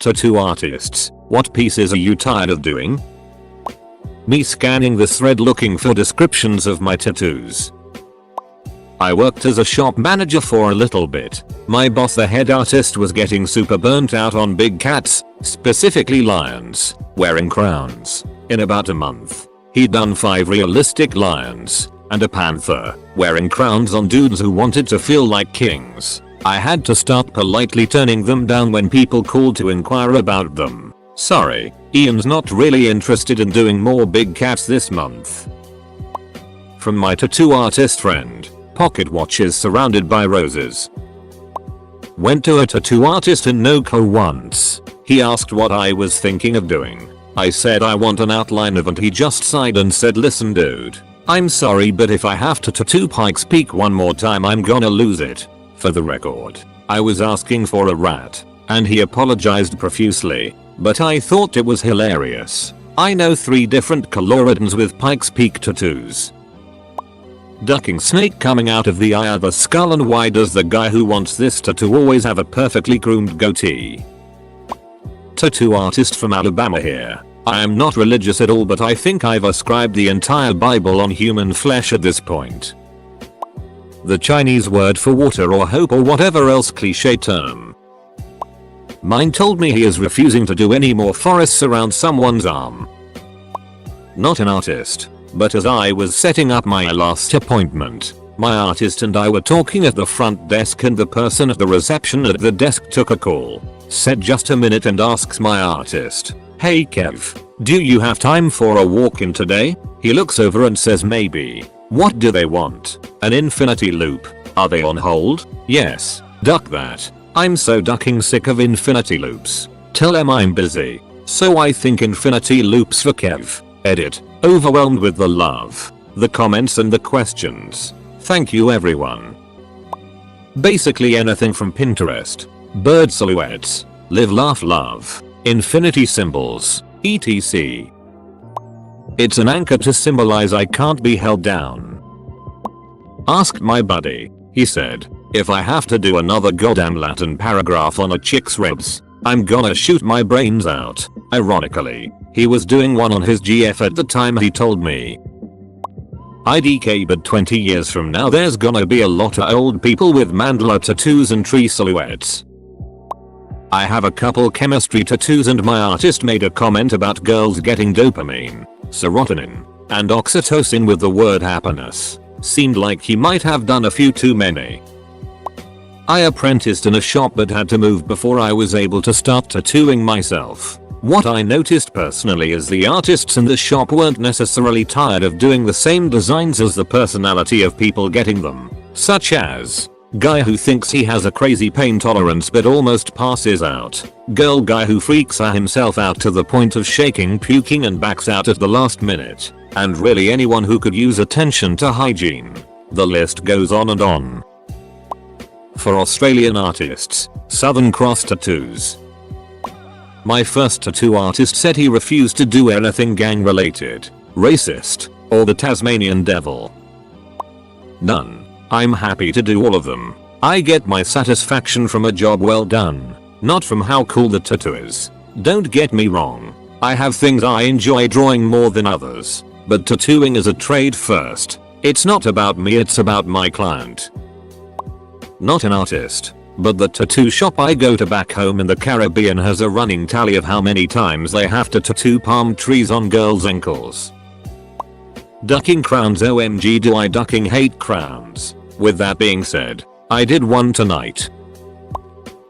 Tattoo artists, what pieces are you tired of doing? Me scanning the thread looking for descriptions of my tattoos. I worked as a shop manager for a little bit. My boss, the head artist, was getting super burnt out on big cats, specifically lions, wearing crowns. In about a month, he'd done 5 realistic lions and a panther wearing crowns on dudes who wanted to feel like kings. I had to start politely turning them down when people called to inquire about them. Sorry, Ian's not really interested in doing more big cats this month. From my tattoo artist friend, pocket watches surrounded by roses. Went to a tattoo artist in Noco once. He asked what I was thinking of doing. I said I want an outline of, and he just sighed and said, listen dude, I'm sorry, but if I have to tattoo Pikes Peak one more time I'm gonna lose it. For the record, I was asking for a rat, and he apologized profusely, but I thought it was hilarious. I know 3 different coloradons with Pikes Peak tattoos. Ducking snake coming out of the eye of the skull, and why does the guy who wants this tattoo always have a perfectly groomed goatee? Tattoo artist from Alabama here. I am not religious at all, but I think I've ascribed the entire Bible on human flesh at this point. The Chinese word for water or hope or whatever else cliche term. Mine told me he is refusing to do any more forests around someone's arm. Not an artist, but as I was setting up my last appointment, my artist and I were talking at the front desk, and the person at the reception at the desk took a call, said just a minute, and asks my artist, hey Kev, do you have time for a walk-in today? He looks over and says maybe. What do they want? An infinity loop. Are they on hold? Yes. Duck that. I'm so ducking sick of infinity loops. Tell them I'm busy. So I think infinity loops for Kev. Edit. Overwhelmed with the love, the comments and the questions. Thank you everyone. Basically anything from Pinterest, bird silhouettes, live laugh love, infinity symbols, etc. It's an anchor to symbolize I can't be held down. Asked my buddy. He said, if I have to do another goddamn Latin paragraph on a chick's ribs, I'm gonna shoot my brains out. Ironically, he was doing one on his GF at the time he told me. IDK, but 20 years from now there's gonna be a lot of old people with mandala tattoos and tree silhouettes. I have a couple chemistry tattoos, and my artist made a comment about girls getting dopamine, serotonin, and oxytocin with the word happiness. Seemed like he might have done a few too many. I apprenticed in a shop but had to move before I was able to start tattooing myself. What I noticed personally is the artists in the shop weren't necessarily tired of doing the same designs as the personality of people getting them, such as guy who thinks he has a crazy pain tolerance but almost passes out, girl guy who freaks himself out to the point of shaking, puking and backs out at the last minute, and really anyone who could use attention to hygiene. The list goes on and on. For Australian artists, Southern Cross tattoos. My first tattoo artist said he refused to do anything gang related, racist, or the Tasmanian devil. None. I'm happy to do all of them. I get my satisfaction from a job well done, not from how cool the tattoo is. Don't get me wrong. I have things I enjoy drawing more than others, but tattooing is a trade first. It's not about me, it's about my client. Not an artist, but the tattoo shop I go to back home in the Caribbean has a running tally of how many times they have to tattoo palm trees on girls' ankles. Ducking crowns, OMG do I ducking hate crowns. With that being said, I did one tonight.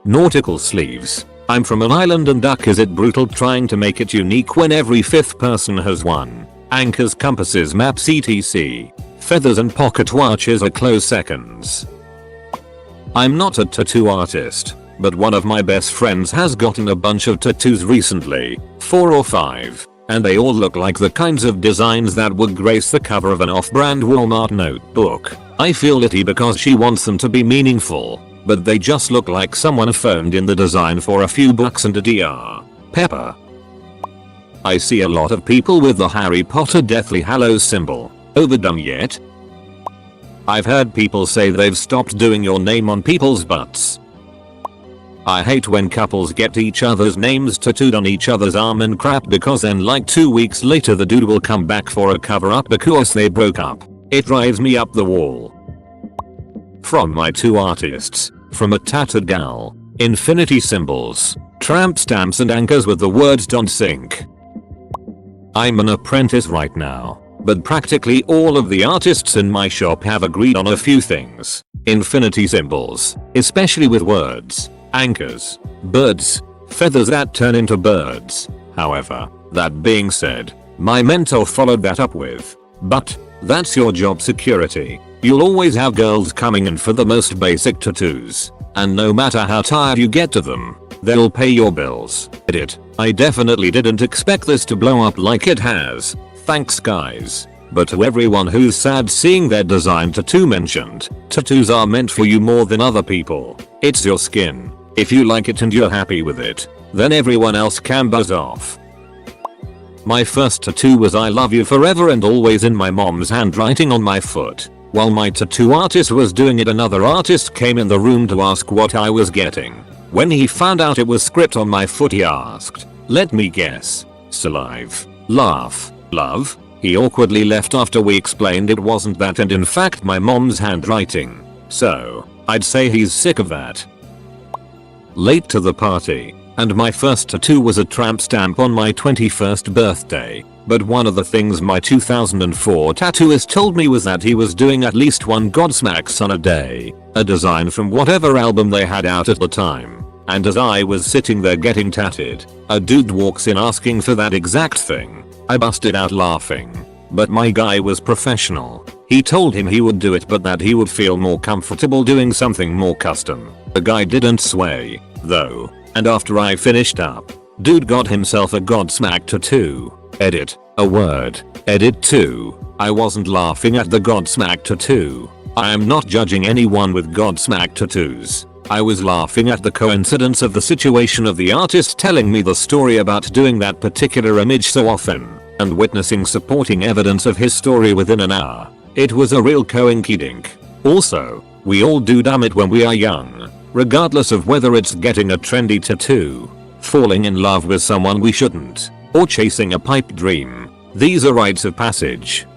Nautical sleeves. I'm from an island, and duck is it brutal trying to make it unique when every 5th person has one. Anchors, compasses, maps, etc. Feathers and pocket watches are close seconds. I'm not a tattoo artist, but one of my best friends has gotten a bunch of tattoos recently, 4 or 5, and they all look like the kinds of designs that would grace the cover of an off-brand Walmart notebook. I feel itty because she wants them to be meaningful, but they just look like someone phoned in the design for a few bucks and a Dr. Pepper. I see a lot of people with the Harry Potter Deathly Hallows symbol. Overdone yet? I've heard people say they've stopped doing your name on people's butts. I hate when couples get each other's names tattooed on each other's arm and crap, because then like 2 weeks later the dude will come back for a cover up because they broke up. It drives me up the wall. From my 2 artists, from a tattooed gal, infinity symbols, tramp stamps and anchors with the words "don't sink." I'm an apprentice right now, but practically all of the artists in my shop have agreed on a few things. Infinity symbols, especially with words, anchors, birds, feathers that turn into birds. However, that being said, my mentor followed that up with, "But that's your job security. You'll always have girls coming in for the most basic tattoos, and no matter how tired you get to them, they'll pay your bills." Edit. I definitely didn't expect this to blow up like it has. Thanks guys. But to everyone who's sad seeing their design tattoo mentioned, tattoos are meant for you more than other people. It's your skin. If you like it and you're happy with it, then everyone else can buzz off. My first tattoo was "I love you forever and always" in my mom's handwriting on my foot. While my tattoo artist was doing it, another artist came in the room to ask what I was getting. When he found out it was script on my foot, he asked, "Let me guess. Salive, laugh, love?" He awkwardly left after we explained it wasn't that, and in fact my mom's handwriting. So, I'd say he's sick of that. Late to the party, and my first tattoo was a tramp stamp on my 21st birthday. But one of the things my 2004 tattooist told me was that he was doing at least 1 Godsmack son a day, a design from whatever album they had out at the time. And as I was sitting there getting tatted, a dude walks in asking for that exact thing. I busted out laughing. But my guy was professional. He told him he would do it, but that he would feel more comfortable doing something more custom. The guy didn't sway, though, and after I finished up, dude got himself a Godsmack tattoo. Edit. A word. Edit 2. I wasn't laughing at the Godsmack tattoo. I am not judging anyone with Godsmack tattoos. I was laughing at the coincidence of the situation of the artist telling me the story about doing that particular image so often, and witnessing supporting evidence of his story within an hour. It was a real coinkydink. Also, we all do damn it when we are young, regardless of whether it's getting a trendy tattoo, falling in love with someone we shouldn't, or chasing a pipe dream. These are rites of passage.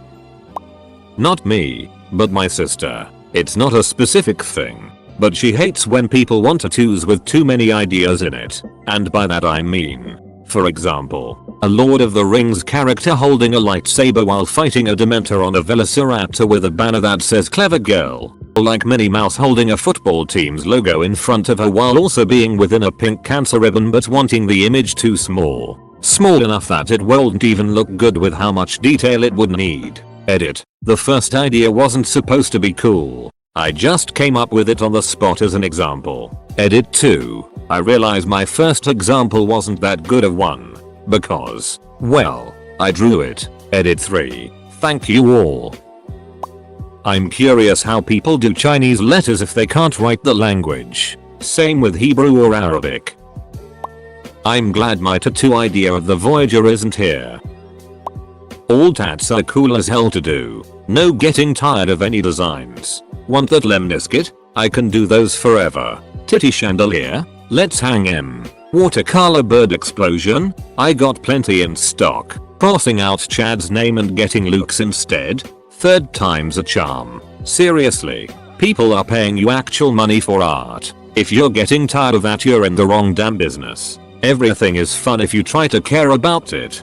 Not me, but my sister. It's not a specific thing, but she hates when people want tattoos with too many ideas in it, and by that I mean, for example, a Lord of the Rings character holding a lightsaber while fighting a Dementor on a Velociraptor with a banner that says "Clever Girl," or like Minnie Mouse holding a football team's logo in front of her while also being within a pink cancer ribbon but wanting the image too small. Small enough that it won't even look good with how much detail it would need. Edit. The first idea wasn't supposed to be cool. I just came up with it on the spot as an example. Edit 2. I realize my first example wasn't that good of one. Because, well, I drew it. Edit 3. Thank you all. I'm curious how people do Chinese letters if they can't write the language. Same with Hebrew or Arabic. I'm glad my tattoo idea of the Voyager isn't here. All tats are cool as hell to do. No getting tired of any designs. Want that lemnisket? I can do those forever. Titty chandelier? Let's hang 'em. Watercolor bird explosion? I got plenty in stock. Crossing out Chad's name and getting Luke's instead? Third time's a charm. Seriously, people are paying you actual money for art. If you're getting tired of that, you're in the wrong damn business. Everything is fun if you try to care about it.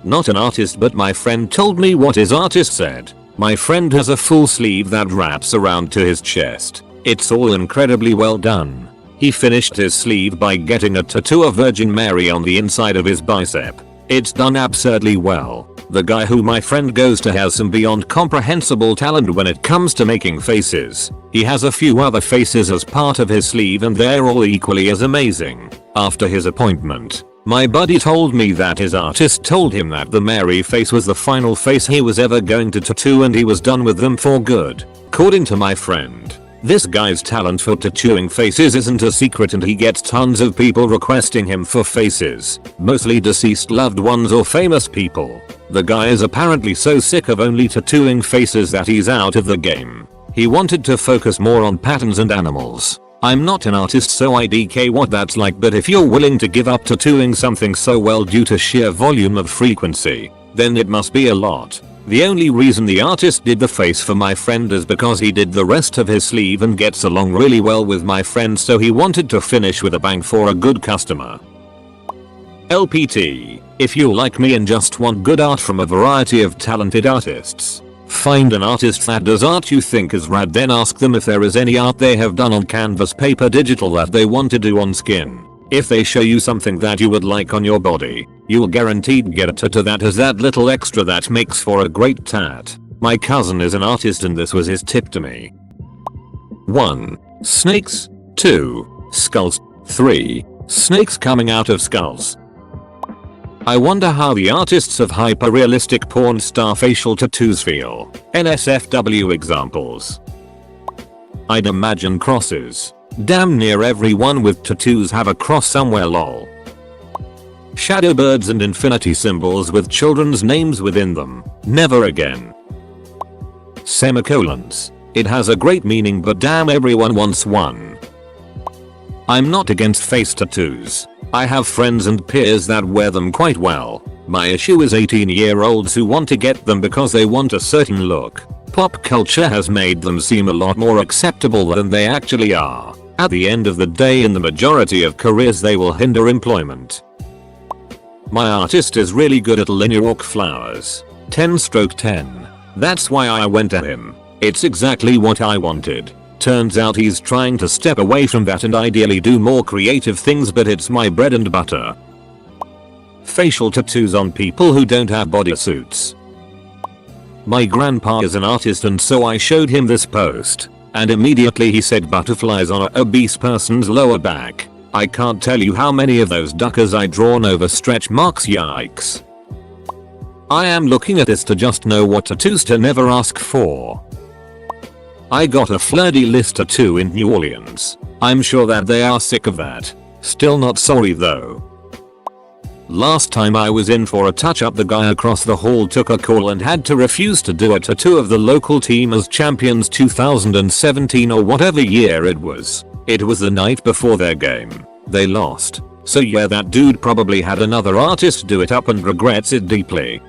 Not an artist, but my friend told me what his artist said. My friend has a full sleeve that wraps around to his chest. It's all incredibly well done. He finished his sleeve by getting a tattoo of Virgin Mary on the inside of his bicep. It's done absurdly well. The guy who my friend goes to has some beyond comprehensible talent when it comes to making faces. He has a few other faces as part of his sleeve and they're all equally as amazing. After his appointment, my buddy told me that his artist told him that the Mary face was the final face he was ever going to tattoo and he was done with them for good. According to my friend, this guy's talent for tattooing faces isn't a secret and he gets tons of people requesting him for faces, mostly deceased loved ones or famous people. The guy is apparently so sick of only tattooing faces that he's out of the game. He wanted to focus more on patterns and animals. I'm not an artist, so I DK what that's like, but if you're willing to give up tattooing something so well due to sheer volume of frequency, then it must be a lot. The only reason the artist did the face for my friend is because he did the rest of his sleeve and gets along really well with my friend, so he wanted to finish with a bang for a good customer. LPT, if you like me and just want good art from a variety of talented artists, find an artist that does art you think is rad, then ask them if there is any art they have done on canvas, paper, digital that they want to do on skin. If they show you something that you would like on your body, you'll guaranteed get a tattoo that has that little extra that makes for a great tat. My cousin is an artist and this was his tip to me. 1. Snakes. 2. Skulls. 3. Snakes coming out of skulls. I wonder how the artists of hyper-realistic porn star facial tattoos feel. NSFW examples. I'd imagine crosses. Damn near everyone with tattoos have a cross somewhere, lol. Shadow birds and infinity symbols with children's names within them. Never again. Semicolons. It has a great meaning, but damn, everyone wants one. I'm not against face tattoos. I have friends and peers that wear them quite well. My issue is 18-year-olds who want to get them because they want a certain look. Pop culture has made them seem a lot more acceptable than they actually are. At the end of the day, in the majority of careers, they will hinder employment. My artist is really good at linear orc flowers. 10/10. That's why I went to him. It's exactly what I wanted. Turns out he's trying to step away from that and ideally do more creative things, but it's my bread and butter. Facial tattoos on people who don't have bodysuits. My grandpa is an artist, and so I showed him this post, and immediately he said butterflies on an obese person's lower back. I can't tell you how many of those duckers I drawn over stretch marks, yikes. I am looking at this to just know what tattoos to never ask for. I got a fleur-de-lis tattoo in New Orleans. I'm sure that they are sick of that. Still not sorry though. Last time I was in for a touch-up, the guy across the hall took a call and had to refuse to do a tattoo of the local team as champions 2017 or whatever year it was. It was the night before their game. They lost. So yeah, that dude probably had another artist do it up and regrets it deeply.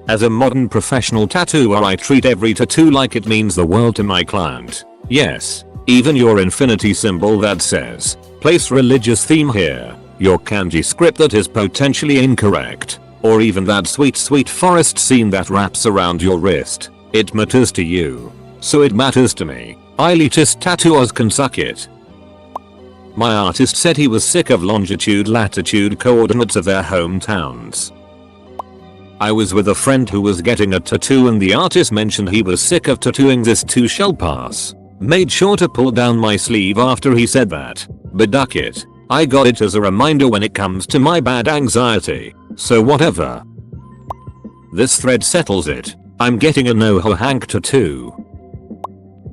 As a modern professional tattooer, I treat every tattoo like it means the world to my client. Yes, even your infinity symbol that says, place religious theme here, your kanji script that is potentially incorrect, or even that sweet forest scene that wraps around your wrist. It matters to you. So it matters to me. Elitist tattooers can suck it. My artist said he was sick of longitude-latitude coordinates of their hometowns. I was with a friend who was getting a tattoo, and the artist mentioned he was sick of tattooing this too shall pass. Made sure to pull down my sleeve after he said that. But duck it. I got it as a reminder when it comes to my bad anxiety. So whatever. This thread settles it. I'm getting a no-ho Hank tattoo.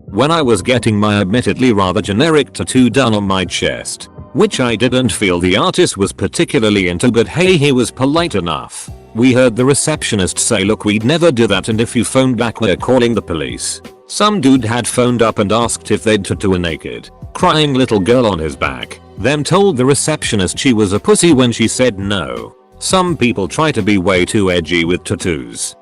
When I was getting my admittedly rather generic tattoo done on my chest, which I didn't feel the artist was particularly into, but hey, he was polite enough. We heard the receptionist say, look, we'd never do that, and if you phone back, we're calling the police. Some dude had phoned up and asked if they'd tattoo a naked, crying little girl on his back, then told the receptionist she was a pussy when she said no. Some people try to be way too edgy with tattoos.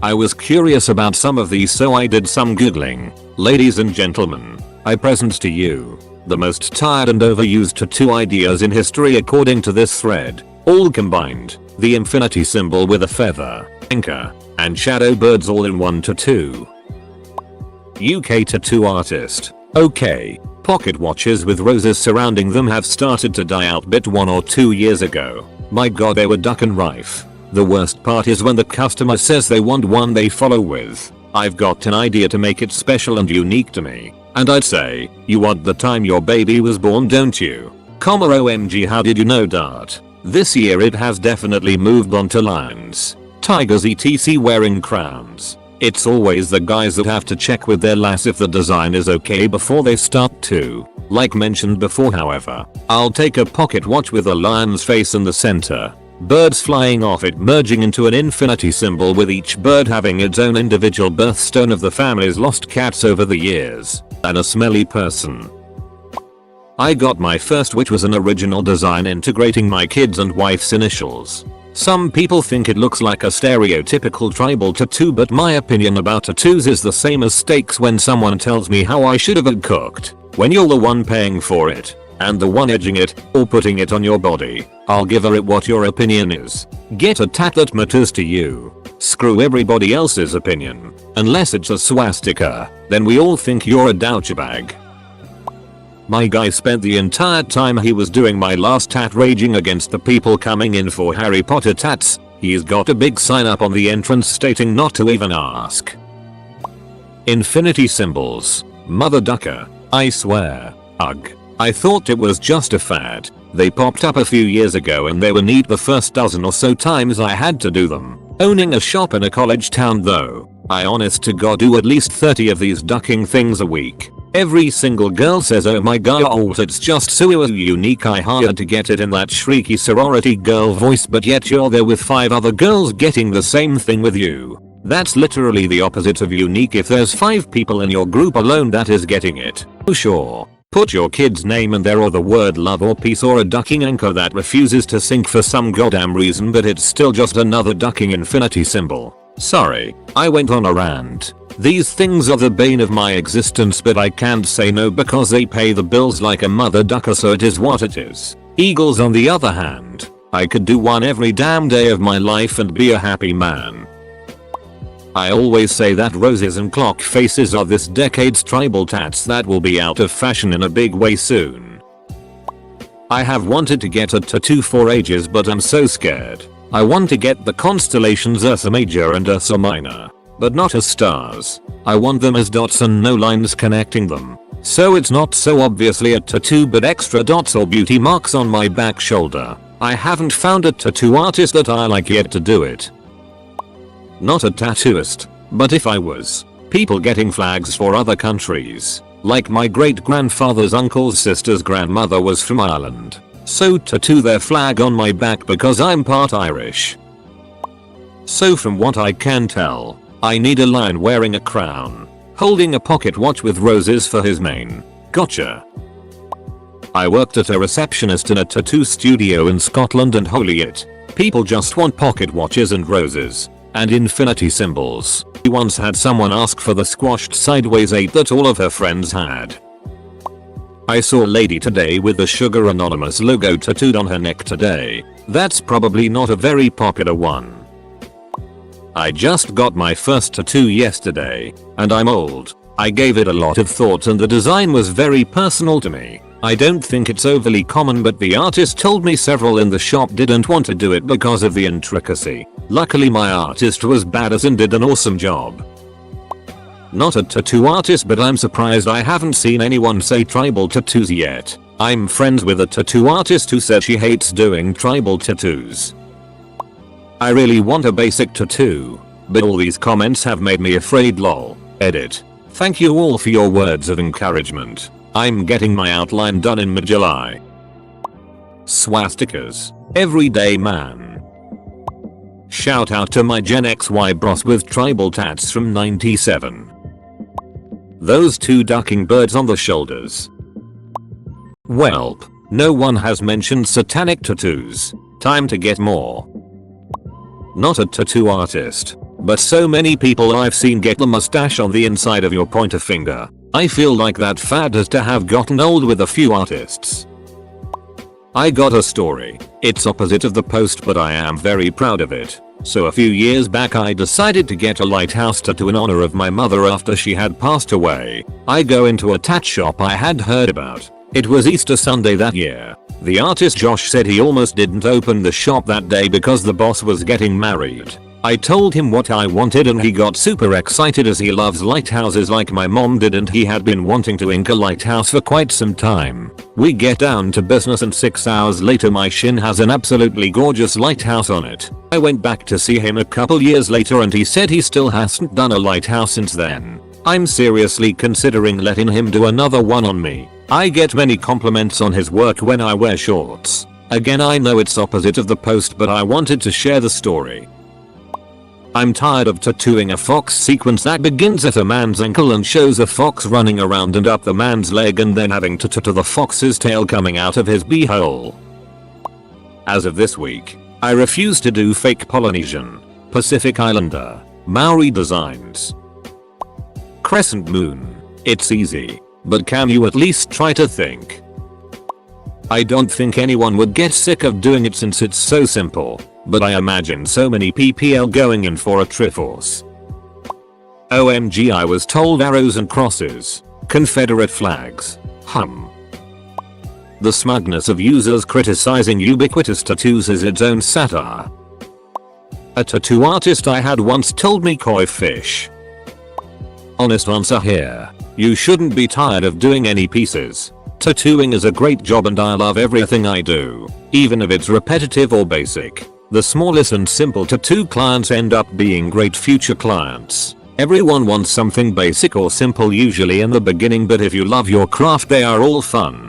I was curious about some of these, so I did some googling. Ladies and gentlemen, I present to you the most tired and overused tattoo ideas in history according to this thread, all combined. The infinity symbol with a feather, anchor, and shadow birds all in one tattoo. UK tattoo artist. Okay, pocket watches with roses surrounding them have started to die out bit 1 or 2 years ago. My god, they were duck and rife. The worst part is when the customer says they want one they follow with, I've got an idea to make it special and unique to me. And I'd say, you want the time your baby was born, don't you? OMG, how did you know, Dart? This year it has definitely moved on to lions, tigers etc wearing crowns. It's always the guys that have to check with their lass if the design is okay before they start to. Like mentioned before, however, I'll take a pocket watch with a lion's face in the center, birds flying off it merging into an infinity symbol with each bird having its own individual birthstone of the family's lost cats over the years. and a smelly person. I got my first, which was an original design integrating my kids' and wife's initials. Some people think it looks like a stereotypical tribal tattoo, but my opinion about tattoos is the same as steaks when someone tells me how I should have it cooked. When you're the one paying for it, and the one edging it, or putting it on your body, I'll give a rip what your opinion is. Get a tat that matters to you. Screw everybody else's opinion. Unless it's a swastika, then we all think you're a douchebag. My guy spent the entire time he was doing my last tat raging against the people coming in for Harry Potter tats. He's got a big sign up on the entrance stating not to even ask. Infinity symbols. Mother ducker. I swear. Ugh. I thought it was just a fad. They popped up a few years ago and they were neat the first dozen or so times I had to do them. Owning a shop in a college town though, I honest to god do at least 30 of these ducking things a week. Every single girl says oh my god it's just so unique. I hired to get it in that shrieky sorority girl voice, but yet you're there with 5 other girls getting the same thing with you. That's literally the opposite of unique. If there's 5 people in your group alone that is getting it. Oh sure. Put your kid's name in there or the word love or peace or a ducking anchor that refuses to sink for some goddamn reason, but it's still just another ducking infinity symbol. Sorry, I went on a rant. These things are the bane of my existence, but I can't say no because they pay the bills like a mother ducker, so it is what it is. Eagles on the other hand, I could do one every damn day of my life and be a happy man. I always say that roses and clock faces are this decade's tribal tats that will be out of fashion in a big way soon. I have wanted to get a tattoo for ages, but I'm so scared. I want to get the constellations Ursa Major and Ursa Minor, but not as stars. I want them as dots and no lines connecting them. So it's not so obviously a tattoo but extra dots or beauty marks on my back shoulder. I haven't found a tattoo artist that I like yet to do it. Not a tattooist, but if I was, people getting flags for other countries. Like my great grandfather's uncle's sister's grandmother was from Ireland. So tattoo their flag on my back because I'm part Irish. So from what I can tell, I need a lion wearing a crown, holding a pocket watch with roses for his mane. Gotcha. I worked at a receptionist in a tattoo studio in Scotland, and holy it, people just want pocket watches and roses. And infinity symbols. He once had someone ask for the squashed sideways 8 that all of her friends had. I saw a lady today with the Sugar Anonymous logo tattooed on her neck today. That's probably not a very popular one. I just got my first tattoo yesterday, and I'm old. I gave it a lot of thought and the design was very personal to me. I don't think it's overly common, but the artist told me several in the shop didn't want to do it because of the intricacy. Luckily my artist was badass and did an awesome job. Not a tattoo artist, but I'm surprised I haven't seen anyone say tribal tattoos yet. I'm friends with a tattoo artist who said she hates doing tribal tattoos. I really want a basic tattoo, but all these comments have made me afraid lol. Edit. Thank you all for your words of encouragement. I'm getting my outline done in mid-July. Swastikas. Everyday man. Shout out to my Gen XY bros with tribal tats from 97. Those 2 ducking birds on the shoulders. Welp. No one has mentioned satanic tattoos. Time to get more. Not a tattoo artist, but so many people I've seen get the mustache on the inside of your pointer finger. I feel like that fad has to have gotten old with a few artists. I got a story. It's opposite of the post, but I am very proud of it. So a few years back I decided to get a lighthouse tattoo in honor of my mother after she had passed away. I go into a tat shop I had heard about. It was Easter Sunday that year. The artist Josh said he almost didn't open the shop that day because the boss was getting married. I told him what I wanted and he got super excited as he loves lighthouses like my mom did, and he had been wanting to ink a lighthouse for quite some time. We get down to business and 6 hours later my shin has an absolutely gorgeous lighthouse on it. I went back to see him a couple years later and he said he still hasn't done a lighthouse since then. I'm seriously considering letting him do another one on me. I get many compliments on his work when I wear shorts. Again, I know it's opposite of the post, but I wanted to share the story. I'm tired of tattooing a fox sequence that begins at a man's ankle and shows a fox running around and up the man's leg and then having to tattoo the fox's tail coming out of his beehole. As of this week, I refuse to do fake Polynesian, Pacific Islander, Maori designs. Crescent moon. It's easy, but can you at least try to think? I don't think anyone would get sick of doing it since it's so simple, but I imagine so many PPL going in for a Triforce. OMG, I was told arrows and crosses, Confederate flags, The smugness of users criticizing ubiquitous tattoos is its own satire. A tattoo artist I had once told me koi fish. Honest answer here. You shouldn't be tired of doing any pieces. Tattooing is a great job and I love everything I do, even if it's repetitive or basic. The smallest and simple tattoo clients end up being great future clients. Everyone wants something basic or simple usually in the beginning, but if you love your craft they are all fun.